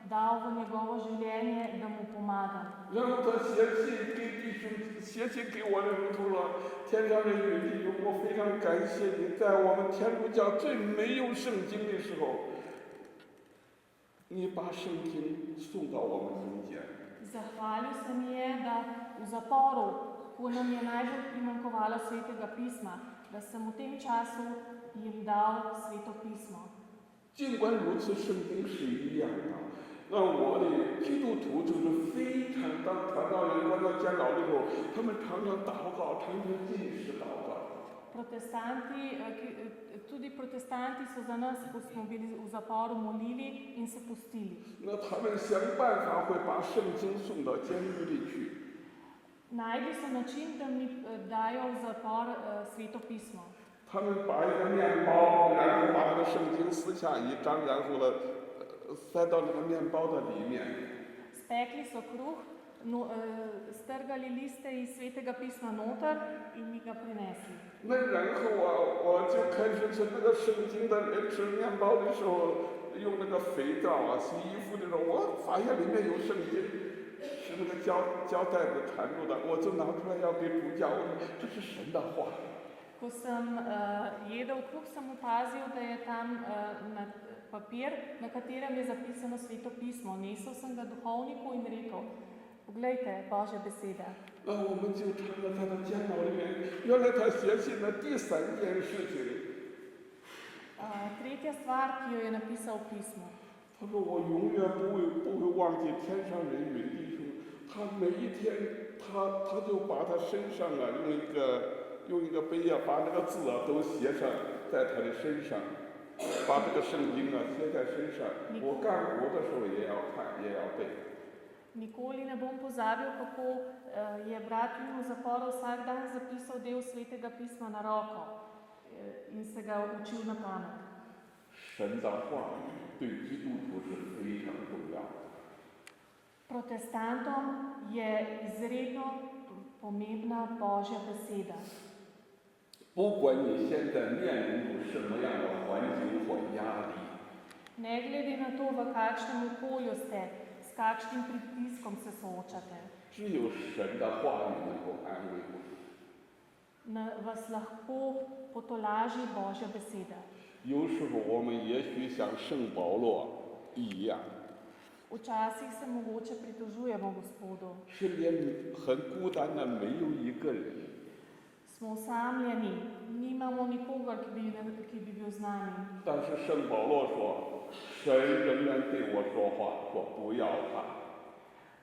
dal v njegovo življenje, da mu pomagam. 然后他写信给我的时候说：“天上的女弟兄，我非常感谢你，在我们天主教最没有圣经的时候，你把圣经送到我们中间。” Zahvalil se mi je, da v zaporu, ko nam je najbolj primanjkovalo svetega pisma, da sem v tem času jim dal sveto pismo. 尽管如此，圣经是一样的。 那我的基督徒就是非常当传道人关到监牢的时候，他们常常祷告，常常进食祷告。Tudi protestanti so za nas, ko smo bili v zaporu, molili in se postili. 那他们想办法会把圣经送到监狱里去。 Našli so način, da mi dajo v zapor sveto pismo. 他们把一个面包，然后把那个圣经撕下一张，然后呢。 塞到那个面包的里面。 Spekli so kruh, strgali liste iz svetega pisma noter in mi ga prinesli. 那然后啊，我就开始吃那个圣经的人吃面包的时候，用那个肥皂啊洗衣服的时候，我发现里面有圣经，是那个胶带子缠住的，我就拿出来要给主教，我说这是神的话。 Ko sem jedel kruh, sem opazil, da je tam papir, na katerem je zapisano sveto pismo. Nesel sem ga duhovniku in rekel, poglejte, Božja beseda. 那我们就成了他的监牢里面，原来他写信的第3件事情。Tretja stvar, ki jo je napisal v pismu. 他说我永远不会忘记天上人与弟兄，他每一天他就把他身上啊用一个杯啊，把那个字啊都写上在他的身上，把这个圣经啊写在身上。我干活的时候也要看，也要背。Nikoli ne bom pozabil, kako je brat v zaporu vsak dan zapisal del Svetega pisma na roko in se ga učil na pamet. 神的话语对基督徒是非常重要的。 Protestantom je izredno pomembna Božja beseda. 不管你现在面临着什么样的环境或压力， Ne glede na to, v kakšnem okolju ste, s kakšnim pritiskom se soočate, 只有神的话语能够安慰我们。 vas lahko potolaži Božja beseda. 有时候我们也许像圣保罗一样， Včasih se mogoče pritožujemo Gospodu. 身边很孤单的，没有一个人。 Smo osamljeni, nimamo nikogar, ki bi bil z nami. 但是圣保罗说，神仍然对我说话，说不要怕，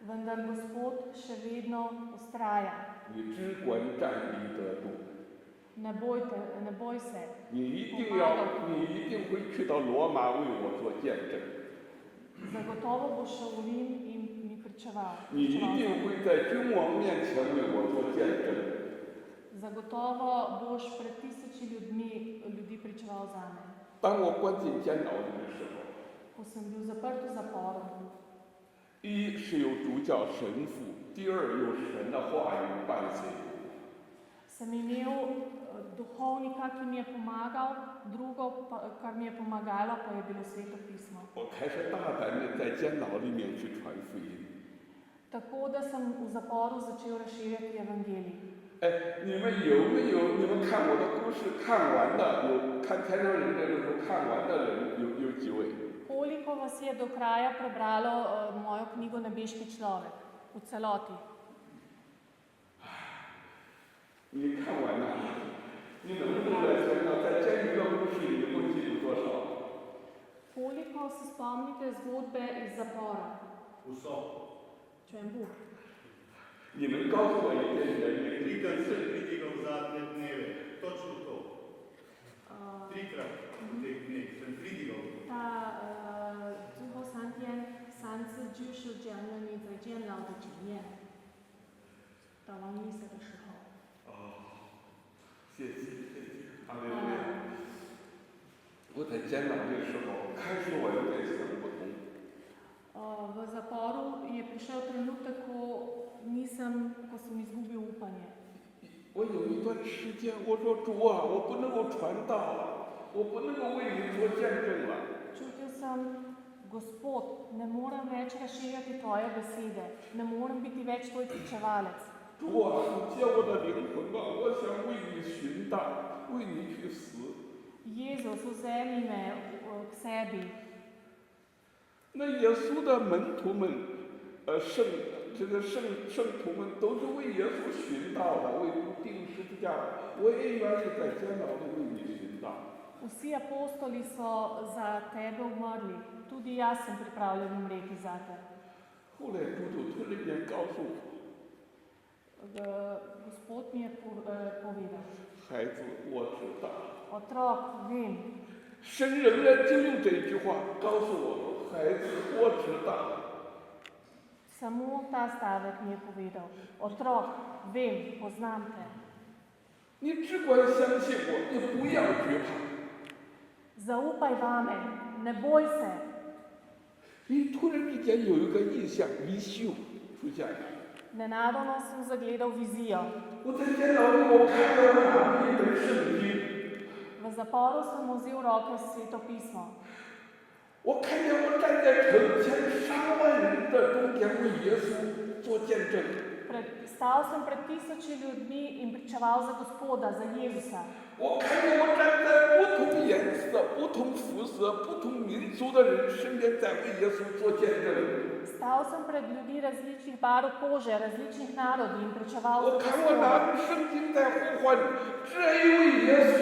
Vendar Gospod še vedno vztraja. 你只管站立得住， Ne boj se. 你一定会去到罗马为我做见证， Zagotovo boš šel v Rim in mi pričeval. 你一定会在君王面前为我做见证。 Zagotovo boš pred tisoči ljudi pričeval zame. 当我关进监牢里的时候， Ko sem bil zaprt v zaporu, 一是有主教神父，第二有神的话语伴随我。 sem imel duhovnika, ki mi je pomagal, drugo, kar mi je pomagalo, pa je bilo Sveto pismo. 我开始大胆的在监牢里面去传福音。 Tako da sem v zaporu začel razširjati evangelij. 哎，你们看我的故事看完的，有看天上人的时候看完的人有几位？ Koliko vas je do kraja prebralo mojo knjigo Nebeški človek v celoti? 你看完了，你能不能来想想，在监狱的故事里能够记住多少？ Koliko se spomnite zgodbe iz zapora? Čembu. 你能告诉我一件人？ Trikrat sem pridigal zadnje dneve, točno to. Trikrat v teh dneh sem pridigal. Ta 最后3天3次就是这样的你在监牢的经验。到王弥撒的时候。 谢谢，阿妹妹。我在监牢的时候，开始我有点想不通。 V zaporu je prišel trenutek, ko sem izgubil upanje. 我有一段时间，我说主啊，我不能够传道了，我不能够为你做见证了。 Čutil sem, Gospod, ne morem več razširjati tvoje besede, ne morem biti več tvoj pričevalec. 主啊，你接我的灵魂吧，我想为你寻道，为你去死。 Jezus, vzemi me k sebi. 那耶稣的门徒们，圣徒们都是为耶稣寻道的，为主钉十字架的。我也愿意在监牢里为你寻道。 Vsi apostoli so za tebe umrli, tudi jaz sem pripravljen umreti zate. 后来主就突然间告诉我， Gospod mi je povedal, 孩子，我知道。 otrok, vem. 神仍然就用这句话告诉我说，孩子，我知道。 Samo ta stavek mi je povedal, otrok, vem, poznam te. 你只管相信我，你不要惧怕。 Zaupaj vame, ne boj se. 你突然之间有一个意象，一秀出现了。 Nenadoma sem zagledal vizijo. 我在监牢里，我看到了一本圣经。 V zaporu sem vzel v roke Sveto pismo. 我看见我站在成千上万人的中间为耶稣做见证。 Stal sem pred tisoči ljudmi in pričeval za Gospoda, za Jezusa. 我看见我站在不同颜色、不同肤色、不同民族的人身边，在为耶稣做见证。 Stal sem pred ljudi različnih barv kože, različnih narodov in pričeval za 我看我 Gospoda. 拿着圣经在呼唤，这一位耶稣。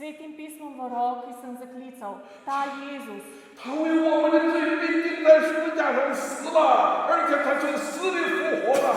Svetim pismom v roki sem zaklical, ta Jezus, 他为我们的罪被钉在十字架上死了，而且他从死里复活了。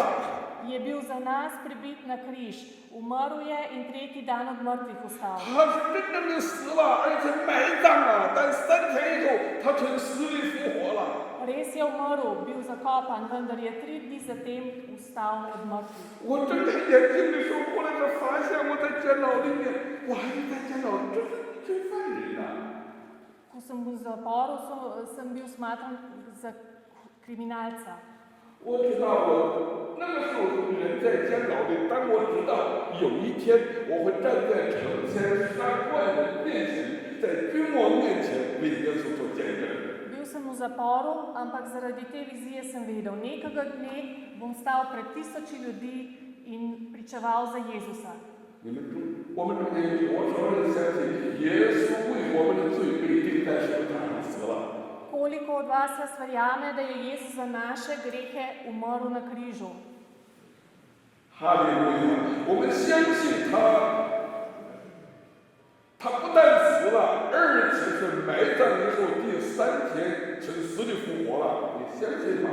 je bil za nas pribit na križ, umrl je in tretji dan od mrtvih vstal. 他是真正的死了，而且埋葬了，但3天以后，他从死里复活了。 Res je umrl, bil zakopan, vendar je 3 dni zatem vstal od mrtvih. 我睁开眼睛的时候，后来才发现我在监牢里面，我还是在监牢，这是罪犯人呐、Ko sem v zaporu, sem bil smatran za kriminalca. 我知道我那个时候人在监牢里，但我知道有一天我会站在1300人面前，在君王面前为耶稣做见证。 Bil sem v zaporu, ampak zaradi te vizije sem vedel, nekega dne bom stal pred 1000 ljudi in pričeval za Jezusa. 我们中间有多少人相信耶稣为我们的罪被钉在十字架上死了？ Koliko od vas verjame, da je Jezus za naše grehe umrl na križu? 哈利路亚！我们相信他不但死了，而且是埋葬以后第3天从死里复活了。你相信吗？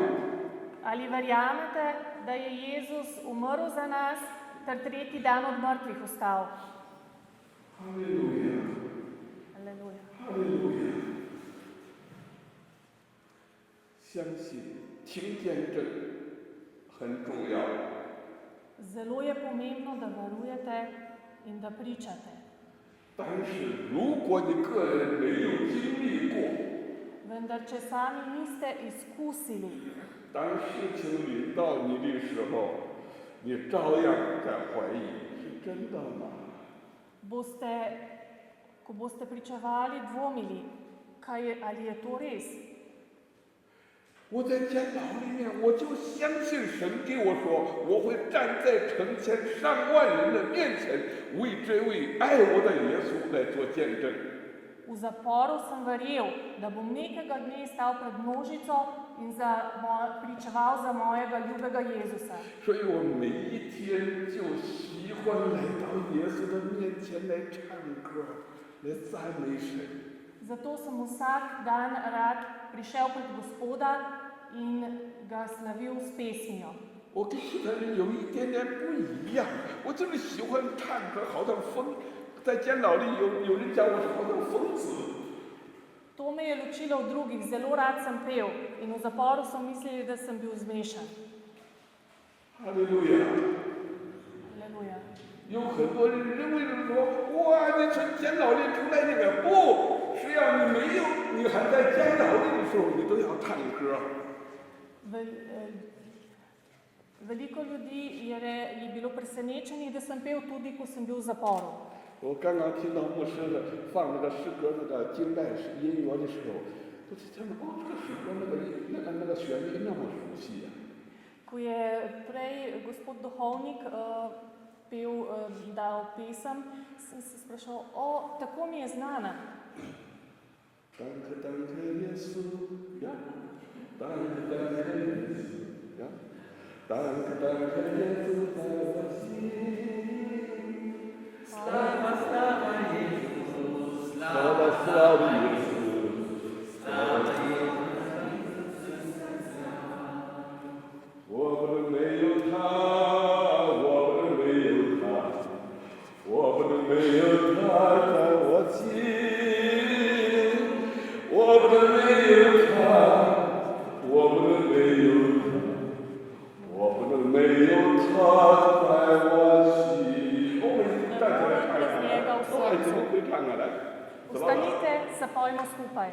Ali verjamete, da je Jezus umrl za nas, ter tretji dan od mrtvih vstal? 哈利路亚！ Aleluja. 哈利路亚！相信听见证很重要。 Zelo je pomembno, da varujete in da pričate. 但是如果你个人没有经历过， Vendar, če sami niste izkusili, 当事情临到你的时候，你照样在怀疑是真的吗？ ko boste pričevali, dvomili, ali je to res. 我在监牢里面，我就相信神给我说，我会站在成千上万人的面前，为这位爱我的耶稣来做见证。 V zaporu sem verjel, da bom nekega dne stal pred množico in pričeval za mojega ljubega Jezusa. 所以我每一天就喜欢来到耶稣的面前来唱歌，来赞美神。 Zato sem vsak dan rad prišel pred Gospoda in ga slavil s pesmijo. 我跟其他人有一点点不一样，我就是喜欢唱歌，好像疯。在监牢里有人讲我是好像疯子。 To me je ločilo od drugih, zelo rad sem pel in v zaporu so mislili, da sem bil zmešan. 哈利路亚！ Aleluja. 有很多人认为是说，哇，你从监牢里出来那个不，只要你没有，你还在监牢里的时候，你都要唱歌。 Veliko ljudi je bilo presenečenih, da sem pel tudi, ko sem bil v zaporu. 我刚刚听到牧师放那个诗歌那个敬拜音乐的时候，我就想哦，这个诗歌那个旋律那么熟悉呀、Ko je prej gospod duhovnik dal pesem, sem se sprašal, tako mi je znana. Danke, danke, Jesus, ja. Danke, danke, Jesus, ja. Danke, danke, Jesus,在我心。Slava, slava Jezus, Slava, slava Jezus, slava Jezus. 我不能没有他，我不能没有他，我不能没有他在我心，我不能没有他，我不能没有他，我不能没有他在我心。我们站起来唱一唱，我们怎么会唱啊？来，怎么了？ Vstanite, se pojmo skupaj.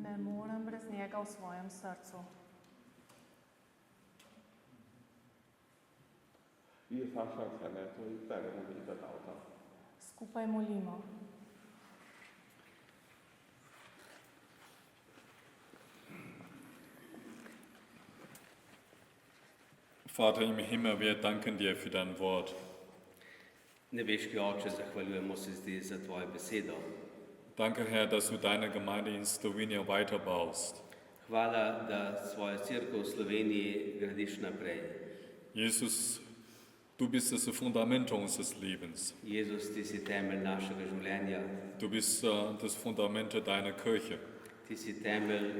Ne morem brez njega v svojem srcu. 伊莎上前来做带领我们一个祷告。 Skupaj molimo. Vater im Himmel, wir danken dir für dein Wort. Nebeški Oče, zahvaljujemo se ti za tvojo besedo. Danke, Herr, dass du deine Gemeinde in Slowenien weiterbaust. Hvala, da svojo cerkev v Sloveniji gradiš naprej. Jesus, du bist das Fundament unseres Lebens. Jezus, ti si temelj našega življenja, Du bist das Fundament deiner Kirche. ti si temelj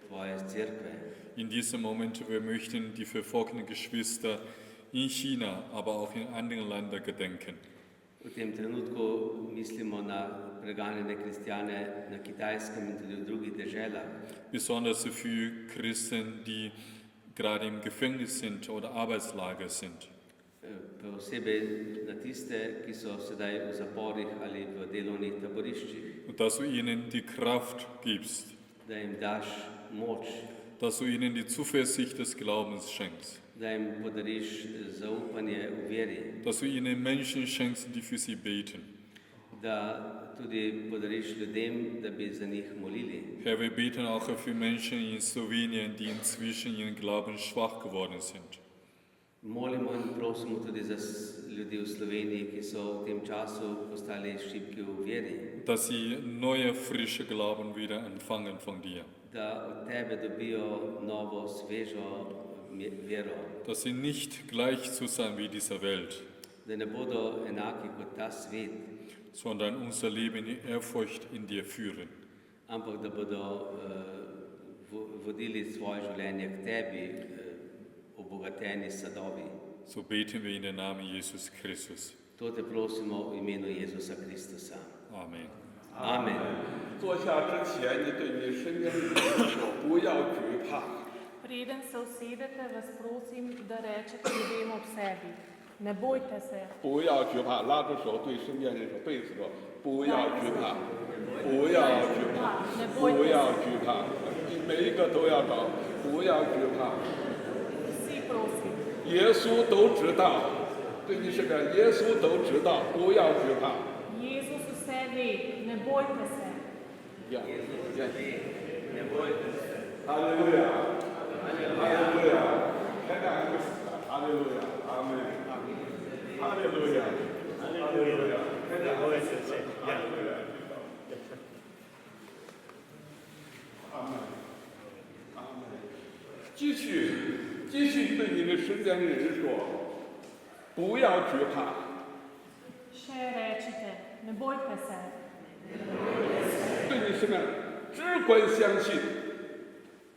tvoje cerkve. In diesem Moment, wir möchten die verfolgten Geschwister in China, aber auch in anderen Ländern gedenken. V tem trenutku mislimo na preganjene kristjane na Kitajskem in tudi v drugih deželah. Besonders für Christen, die gerade im Gefängnis sind oder Arbeitslager sind. Posebej na tiste, ki so sedaj v zaporih ali v delovnih taboriščih, Und dass du ihnen die Kraft gibst, da jim daš moč, dass du ihnen die Zuversicht des Glaubens schenkst, da jim podariš zaupanje v veri, dass du ihnen Menschen schenkst, die für sie beten. da tudi podariš ljudem, da bi za njih molili. Herr, wir beten auch für Menschen in Slowenien, die inzwischen ihren Glauben schwach geworden sind. Molimo in prosimo tudi za ljudi v Sloveniji, ki so v tem času postali šibki v veri, Dass sie neue, frische Glauben wieder empfangen von dir. da od tebe dobijo novo, svežo vero, Dass sie nicht gleich zu sein wie dieser Welt, da ne bodo enaki kot ta svet, sondern unser Leben in Ehrfurcht in dir führen. ampak da bodo vodili svoje življenje k tebi, obogateni s sadovi. So beten wir in den Namen Jesus Christus. To te prosimo v imenu Jezusa Kristusa. Amen. Amen. 坐下之前，你对你身边的人说：“不要惧怕。 Preden se usedete, vas prosim, da rečete ljudem ob sebi. Ne bojte se. ”不要惧怕，拉着手对身边人说：“对子说，不要惧怕，不要惧怕，不要惧怕。”你每一个都要找，不要惧怕。 Vsi prosim. 耶稣都知道，对你身边，耶稣都知道，不要惧怕。 Jezus vse ve, ne bojte se. 呀，哈利路亚，哈利路亚，开感恩哈利路亚，阿门，哈利路亚，哈利路亚，开感恩哈利路亚，阿门，阿门。继续对你的身边的人说，不要惧怕。 Še rečite, ne bojte se. 对你身边只管相信，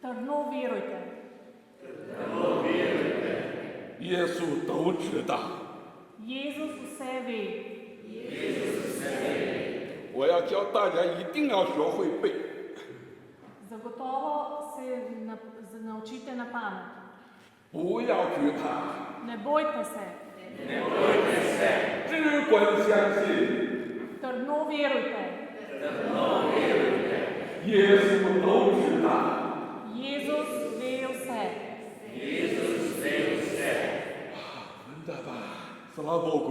Trdno verujte. 耶稣都知道。 Jezus vse ve. 我要教大家一定要学会背， Zagotovo se naučite na pamet. 不要惧怕， Ne bojte se. 只管相信， Trdno verujte. 耶稣都知道。 Jezus ve vse. 真的吧？斯拉伯古，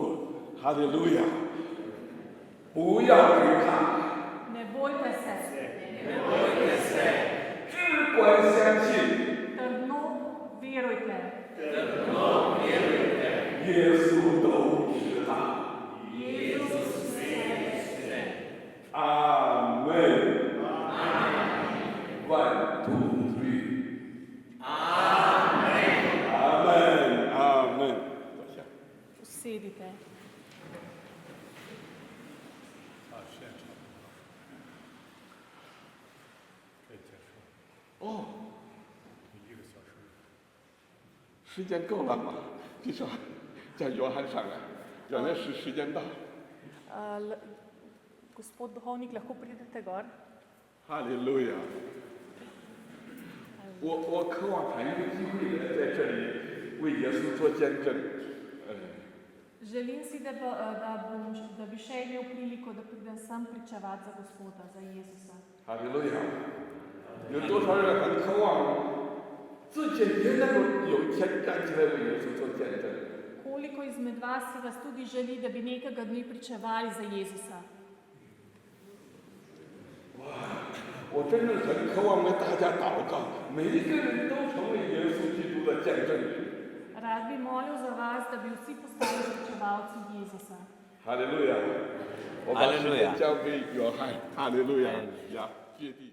哈利路亚！不要惧怕， Ne bojte se. 只管相信， Trdno verujte. 耶稣都知道。 Jezus vse ve. 阿门。One, two, three。阿门，阿门。坐下。 Usedite.哦，时间够了吗？你说，叫约翰上来，原来是时间到。 Gospod duhovnik, lahko pridete gor? 哈利路亚！我渴望还有机会在这里为耶稣做见证。Želim si, da bi še imel priliko, da pridem sem pričevati za Gospoda, za Jezusa. 哈利路亚！有多少人很渴望自己也能够有一天站起来为耶稣做见证？ koliko izmed vas si vas tudi želi, da bi nekega dne pričevali za Jezusa? 我真的很渴望为大家祷告，每一个人都成为耶稣基督的见证人。 Rad bi molil za vas, da bi vsi postali pričevalci Jezusa. 哈利路亚！我把时间交给约翰。哈利路亚！呀，谢地。